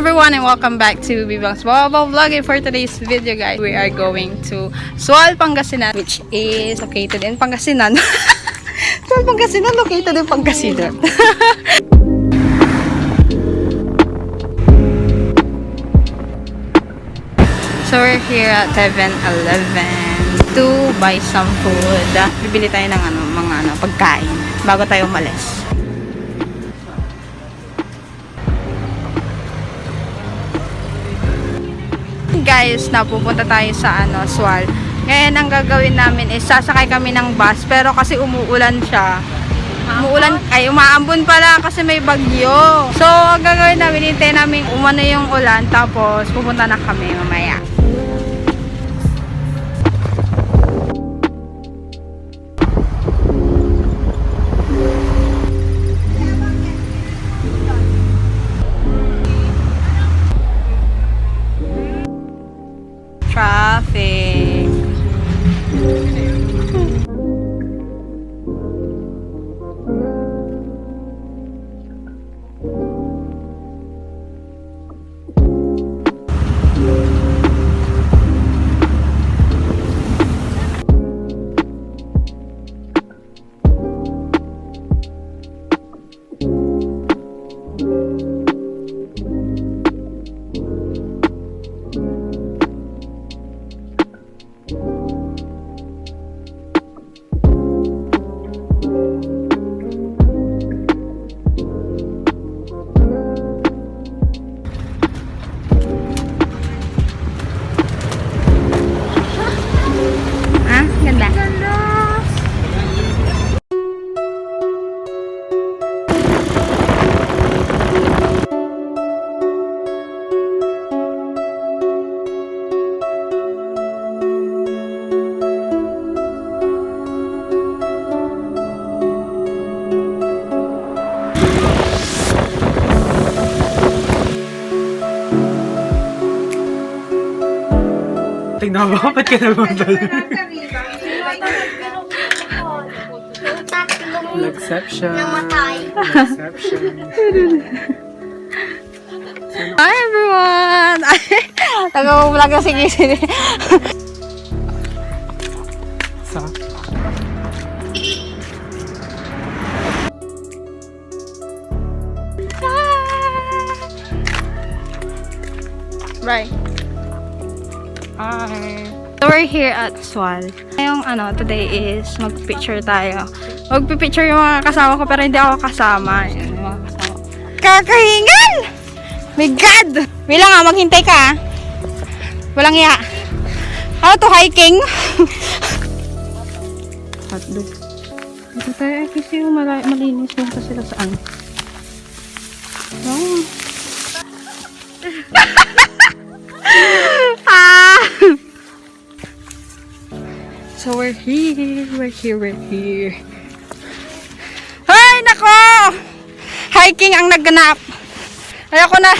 everyone and welcome back to Bibang's Vlog. And for today's video guys, we are going to Sual, Pangasinan, which is located in Pangasinan. Sual, Pangasinan, located in Pangasinan. So we're here at 7-Eleven to buy some food. Bibili tayo ng mga pagkain bago tayo umalis. Guys, napupunta tayo sa Sual. Ngayon ang gagawin namin is sasakay kami ng bus, pero kasi umuulan siya. Umaambon pala kasi may bagyo. So ang gagawin namin, hintayin namin umano yung ulan, tapos pupunta na kami mamaya. Traffic. Tingnan mo, ba't ka nagmamdal? Lagception. Lagception. Hi everyone! Nag-vlog na si Cancino. Sa? Right. Hi. So we're here at Sual. Ngayong today is mag-picture tayo. Mag-picture yung mga kasama ko pero hindi ako kasama. Yan, yung mga kasama. Kakahingal! My God! Bilang maghintay ka. Walang iya. Ano to, hiking? Hotdog. Dito tayo kasi yung malinis din pa sila saan. Oh. So we're here. Ay, nako! Hiking ang nagganap. Ayoko na.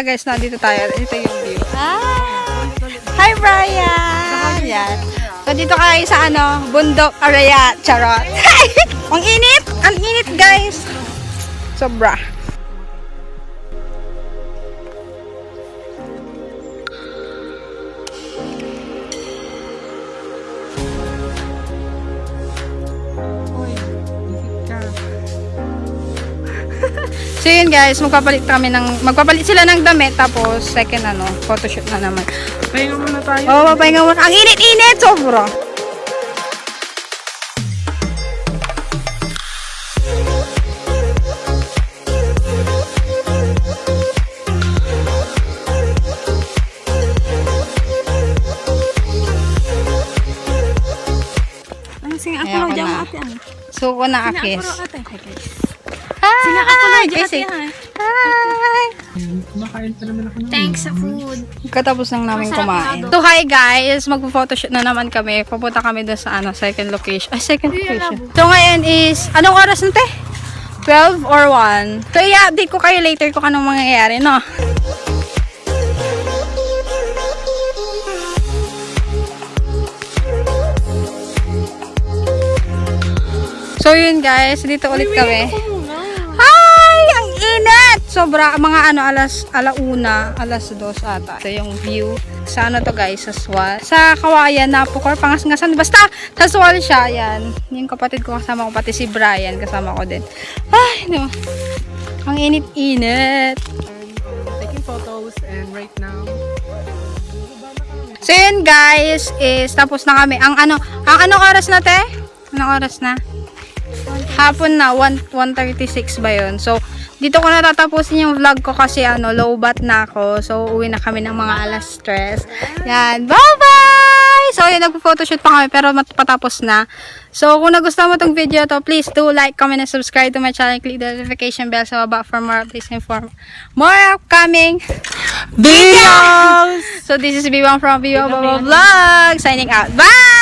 Guys, nandito tayo. Ito yung view. Hi Brian! Yan. So dito kayo sa bundok area. Charot. Ang init! Ang init guys! Sobra. So yun guys, magpapalit sila ng damit, tapos second photoshoot na naman. Pahinga muna tayo. Oo, papahinga muna. Ang init-init, sobra. Singa ako Ayan lang ko dyan na. ate. So ko na akis. Singa ako lang dyan ate. Hi! Kumakain pa naman ako ng Thanks sa food. Katapos lang namin Masarap kumain. na So hi guys, magpo-photoshoot na naman kami. Pupunta kami doon sa second location. Second location. So ngayon is, anong oras na te? 12 or 1? So i-update ko kayo later kung anong mangyayari, no? So yun guys, dito ulit kami. Hi! Ang init! Sobra, mga alauna, alas 2 ata. Ito yung view. Sa to guys, sa Sual. Sa Kawayan, Napukor, Pangasinan. Basta, sa Sual siya, yan. Yung kapatid ko kasama ko, pati si Brian, kasama ko din. Ay, no. Ang init-init. taking photos and right now. So yun guys, is tapos na kami. Ang anong oras na te? Anong oras na? Hapon na, 1:36 ba yun? So, dito ko natatapusin yung vlog ko kasi low bat na ako. So, uwi na kami ng mga alas 3. Yan, bye-bye! So, yun, nagpo-photoshoot pa kami pero patapos na. So, kung nagustuhan mo tong video to, please do like, comment, and subscribe to my channel. Click the notification bell sa baba for more updates and for more upcoming videos! So, this is Bibang from Viva Vlog, signing out. Bye!